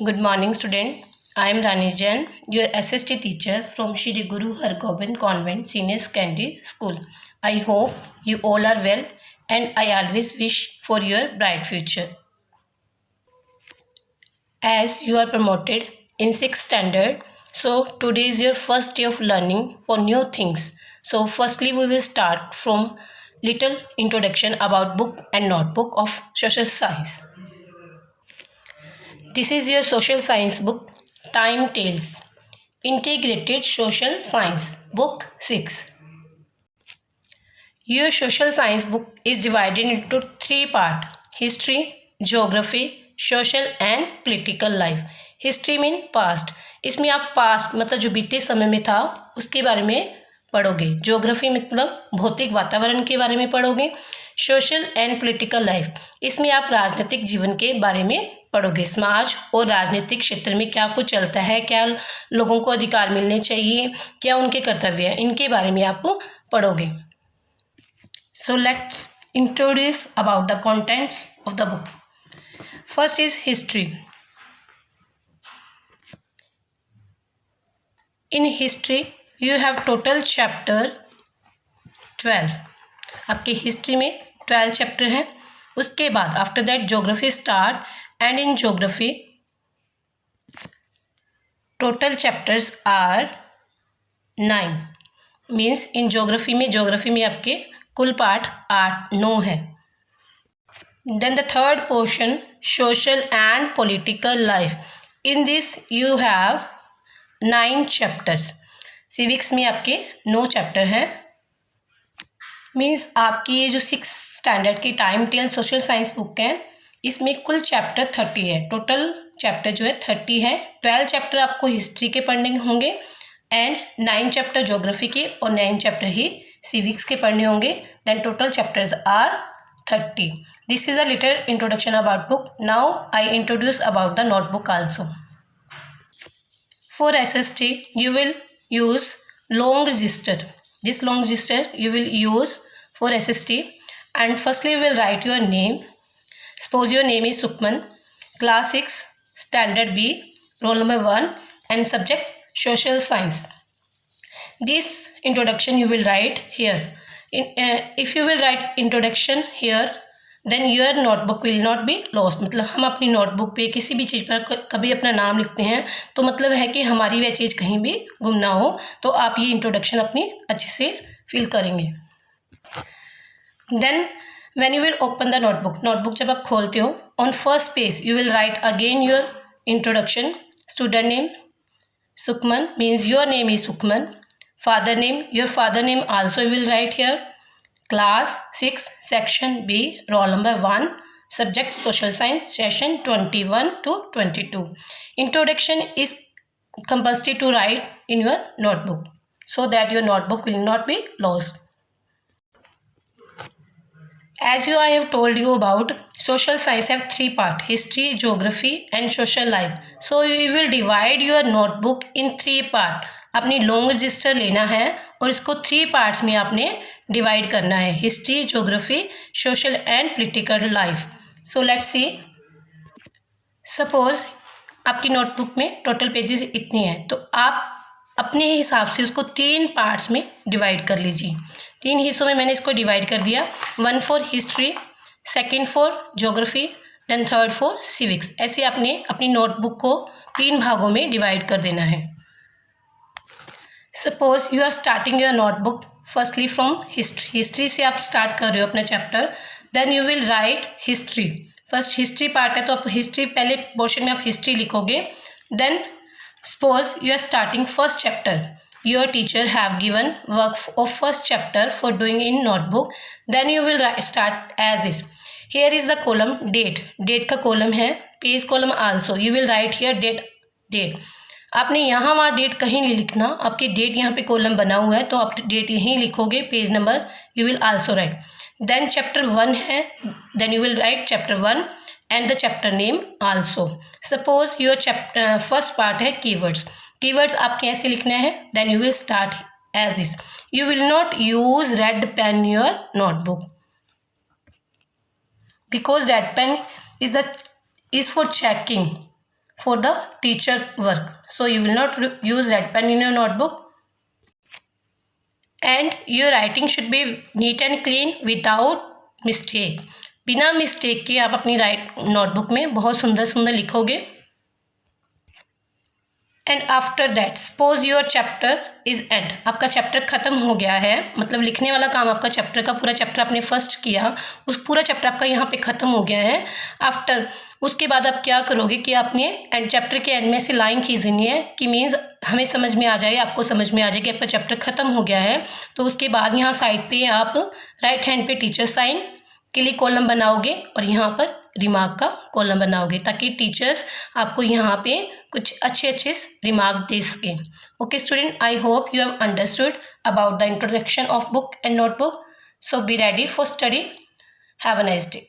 Good morning, student. I am Rani Jain, your SST teacher from Shri Guru Har Gobind Convent Senior Secondary School. I hope you all are well and I always wish for your bright future. As you are promoted in 6th standard, so today is your first day of learning for new things. So firstly we will start from little introduction about book and notebook of social science. This is your social science book, Time Tales, Integrated Social Science, Book 6. Your social science book is divided into 3 parts: history, geography, social and political life. History mean past, इसमें आप past मतलब जो बीते समय में था उसके बारे में पढ़ोगे. ज्योग्राफी मतलब भौतिक वातावरण के बारे में पढ़ोगे. सोशल एंड पॉलिटिकल लाइफ, इसमें आप राजनीतिक जीवन के बारे में पढ़ोगे. समाज और राजनीतिक क्षेत्र में क्या कुछ चलता है, क्या लोगों को अधिकार मिलने चाहिए, क्या उनके कर्तव्य हैं, इनके बारे में आप पढ़ोगे. So let's introduce about the contents of the book. First is history. In history you have total chapter 12. आपके हिस्ट्री में 12 चैप्टर हैं. उसके बाद after that geography start and in geography total chapters are 9. Means in geography में आपके कुल पाठ 9 है. Then the third portion social and political life. In this you have 9 chapters. Civics में आपके 9 चैप्टर हैं. मीन्स आपकी ये जो 6 स्टैंडर्ड की time tell social science book है इसमें कुल चैप्टर 30 है. टोटल चैप्टर जो है 30 है. 12 चैप्टर आपको हिस्ट्री के पढ़ने होंगे एंड 9 चैप्टर ज्योग्राफी के और 9 चैप्टर ही सिविक्स के पढ़ने होंगे. Then total chapters are 30. This is a little introduction about book. Now I introduce about the notebook also. For SST you will use long register. This long register you will use for SST, and firstly you will write your name. Suppose your name is Sukman, class 6, standard B, roll number 1 and subject social science. This introduction you will write here. If you will write introduction here then your notebook will not be lost. मतलब हम अपनी notebook पे किसी भी चीज़ पर कभी अपना नाम लिखते हैं तो मतलब है कि हमारी वह चीज़ कहीं भी गुम ना हो. तो आप ये इंट्रोडक्शन अपनी अच्छे से फिल करेंगे. Then when you will open the notebook जब आप खोलते हो on first page you will write again your introduction. Student name Sukman means your name is Sukman. Father name, your father name also will write here. Class 6, section B, roll number 1, subject social science, session 21 to 22. Introduction is compulsory to write in your notebook so that your notebook will not be lost. As I have told you about social science have 3 parts: history, geography and social life. So you will divide your notebook in 3 parts. अपनी long register लेना है और इसको 3 parts में आपने divide करना है: history, geography, social and political life. So let's see. Suppose आपकी नोटबुक में टोटल पेजेस इतनी हैं तो आप अपने हिसाब से उसको 3 पार्ट्स में डिवाइड कर लीजिए. 3 हिस्सों में मैंने इसको डिवाइड कर दिया. 1 for history, 2 for geography, then 3 for civics. ऐसे आपने अपनी नोटबुक को 3 भागों में डिवाइड कर देना है. Suppose you are starting your notebook firstly from history से आप स्टार्ट कर रहे हो अपना chapter. Then you will write history. First history part है तो आप हिस्ट्री पहले पोर्शन में आप हिस्ट्री लिखोगे. Then suppose you are starting first chapter. Your teacher have given work of first chapter for doing in notebook. Then you will start as this. Here is the column date का column है. Page column also you will write here date. आपने यहाँ वहाँ date कहीं नहीं लिखना. आपकी date यहाँ पे कॉलम बना हुआ है तो आप डेट यहीं लिखोगे. Page number you will also write. Then chapter 1 है, then you will write chapter 1 and the chapter name also. Suppose your chapter first part है कीवर्ड्स आपके ऐसे लिखने हैं. Then you will start as this. You will not use red pen your notebook because red pen is for checking for the teacher work. So you will not use red pen in your notebook. And your writing should be neat and clean without mistake. बिना mistake के आप अपनी notebook में बहुत सुंदर सुंदर लिखोगे. And after that suppose your chapter is and. आपका चैप्टर ख़त्म हो गया है, मतलब लिखने वाला काम आपका चैप्टर का पूरा चैप्टर आपने फर्स्ट किया, उस पूरा चैप्टर आपका यहाँ पे ख़त्म हो गया है. आफ्टर उसके बाद आप क्या करोगे कि आपने एंड चैप्टर के एंड में से लाइन खींचनी है कि मीन्स हमें समझ में आ जाए, आपको समझ में आ जाए कि आपका चैप्टर ख़त्म हो गया है. तो उसके बाद यहाँ साइड पे आप राइट हैंड पे टीचर साइन के लिए कॉलम बनाओगे और यहाँ पर रिमार्क का कॉलम बनाओगे, ताकि टीचर्स आपको यहाँ पे कुछ अच्छे रिमार्क दे सकें. Okay student, I hope you have understood about the introduction of book and notebook. So be ready for study. Have a nice day.